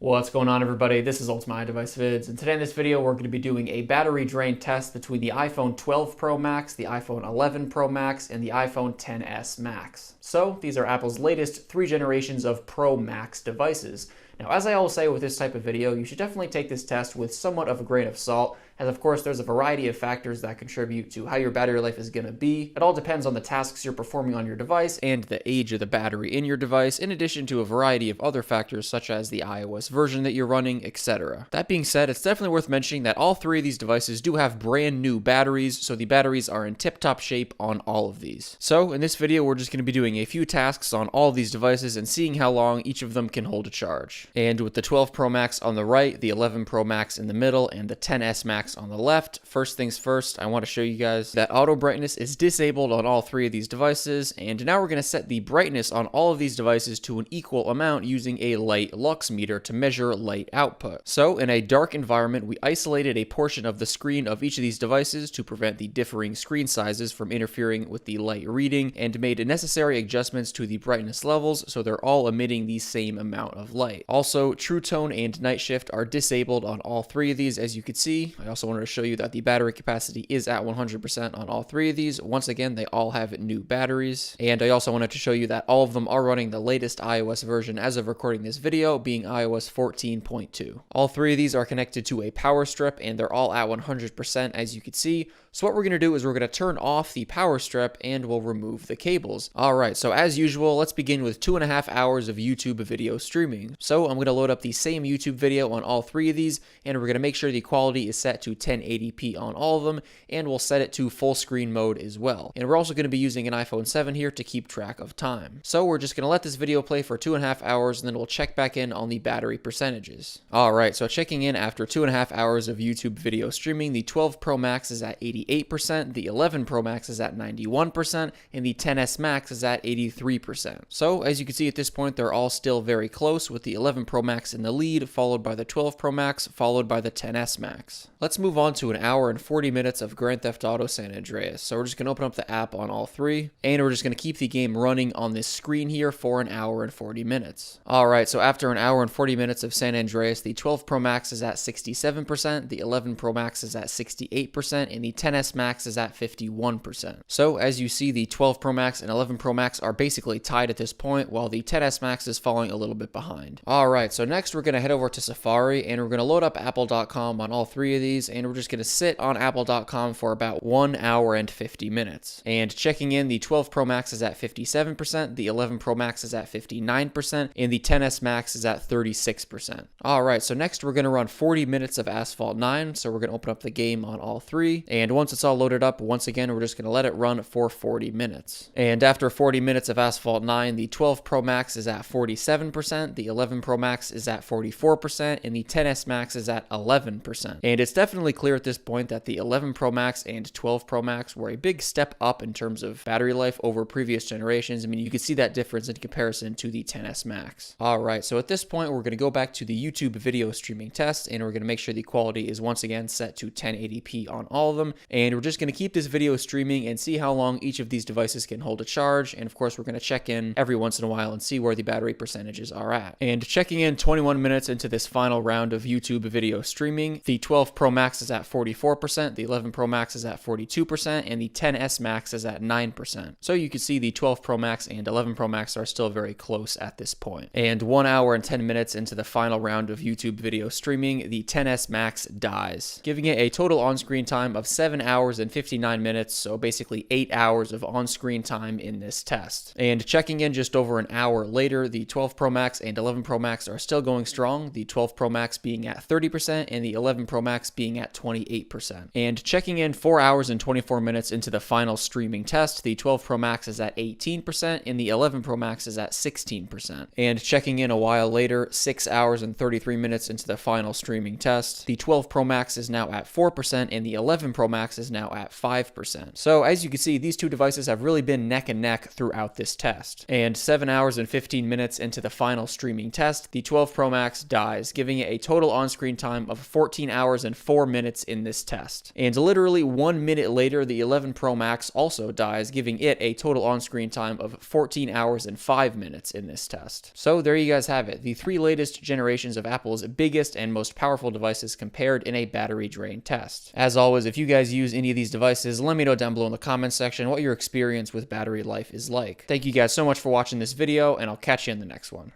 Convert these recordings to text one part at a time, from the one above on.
What's going on, everybody? This is UltimateiDeviceVids, and today in this video we're going to be doing a battery drain test between the iPhone 12 Pro Max, the iPhone 11 Pro Max, and the iPhone XS Max. So these are Apple's latest 3 generations of Pro Max devices. Now, as I always say with this type of video, you should definitely take this test with somewhat of a grain of salt, as of course there's a variety of factors that contribute to how your battery life is going to be. It all depends on the tasks you're performing on your device and the age of the battery in your device, in addition to a variety of other factors such as the iOS version that you're running, etc. That being said, it's definitely worth mentioning that all 3 of these devices do have brand new batteries, so the batteries are in tip-top shape on all of these. So in this video, we're just going to be doing a few tasks on all of these devices and seeing how long each of them can hold a charge. And with the 12 Pro Max on the right, the 11 Pro Max in the middle, and the XS Max on the left, first things first, I want to show you guys that auto brightness is disabled on all 3 of these devices, and now we're going to set the brightness on all of these devices to an equal amount using a light lux meter to measure light output. So in a dark environment, we isolated a portion of the screen of each of these devices to prevent the differing screen sizes from interfering with the light reading, and made necessary adjustments to the brightness levels so they're all emitting the same amount of light. Also, True Tone and Night Shift are disabled on all 3 of these, as you can see. I also wanted to show you that the battery capacity is at 100% on all 3 of these. Once again, they all have new batteries. And I also wanted to show you that all of them are running the latest iOS version as of recording this video, being iOS 14.2. All 3 of these are connected to a power strip, and they're all at 100%, as you can see. So what we're going to do is we're going to turn off the power strip and we'll remove the cables. Alright, so as usual, let's begin with 2.5 hours of YouTube video streaming. So I'm going to load up the same YouTube video on all 3 of these, and we're going to make sure the quality is set to 1080p on all of them, and we'll set it to full screen mode as well. And we're also going to be using an iPhone 7 here to keep track of time. So we're just going to let this video play for 2.5 hours, and then we'll check back in on the battery percentages. Alright, so checking in after 2.5 hours of YouTube video streaming, the 12 Pro Max is at 88%, the 11 Pro Max is at 91%, and the XS Max is at 83%. So as you can see at this point, they're all still very close, with the 11 Pro Max in the lead, followed by the 12 Pro Max, followed by the XS Max. Let's move on to an hour and 40 minutes of Grand Theft Auto San Andreas. So we're just going to open up the app on all 3, and we're just going to keep the game running on this screen here for an hour and 40 minutes. Alright, so after an hour and 40 minutes of San Andreas, the 12 Pro Max is at 67%, the 11 Pro Max is at 68%, and the XS Max is at 51%. So as you see, the 12 Pro Max and 11 Pro Max are basically tied at this point, while the XS Max is falling a little bit behind. Alright, so next we're going to head over to Safari, and we're going to load up Apple.com on all 3 of these, and we're just going to sit on Apple.com for about 1 hour and 50 minutes. And checking in, the 12 Pro Max is at 57%, the 11 Pro Max is at 59%, and the XS Max is at 36%. Alright, so next we're going to run 40 minutes of Asphalt 9, so we're going to open up the game on all 3, and once it's all loaded up, once again, we're just going to let it run for 40 minutes. And after 40 minutes of Asphalt 9, the 12 Pro Max is at 47%, the 11 Pro Max is at 44%, and the XS Max is at 11%. And it's definitely clear at this point that the 11 Pro Max and 12 Pro Max were a big step up in terms of battery life over previous generations. I mean, you can see that difference in comparison to the XS Max. Alright, so at this point, we're going to go back to the YouTube video streaming test, and we're going to make sure the quality is once again set to 1080p on all of them. And we're just going to keep this video streaming and see how long each of these devices can hold a charge. And of course, we're going to check in every once in a while and see where the battery percentages are at. And checking in 21 minutes into this final round of YouTube video streaming, the 12 Pro Max is at 44%, the 11 Pro Max is at 42%, and the XS Max is at 9%. So you can see the 12 Pro Max and 11 Pro Max are still very close at this point. And 1 hour and 10 minutes into the final round of YouTube video streaming, the XS Max dies, giving it a total on-screen time of 7 hours and 59 minutes, so basically 8 hours of on-screen time in this test. And checking in just over an hour later, the 12 Pro Max and 11 Pro Max are still going strong, the 12 Pro Max being at 30% and the 11 Pro Max being at 28%. And checking in 4 hours and 24 minutes into the final streaming test, the 12 Pro Max is at 18% and the 11 Pro Max is at 16%. And checking in a while later, 6 hours and 33 minutes into the final streaming test, the 12 Pro Max is now at 4% and the 11 Pro Max Max is now at 5%. So as you can see, these two devices have really been neck and neck throughout this test. And 7 hours and 15 minutes into the final streaming test, the 12 Pro Max dies, giving it a total on-screen time of 14 hours and 4 minutes in this test. And literally 1 minute later, the 11 Pro Max also dies, giving it a total on-screen time of 14 hours and 5 minutes in this test. So there you guys have it, the 3 latest generations of Apple's biggest and most powerful devices compared in a battery drain test. As always, if you guys use any of these devices, let me know down below in the comments section what your experience with battery life is like. Thank you guys so much for watching this video, and I'll catch you in the next one.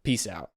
Peace out.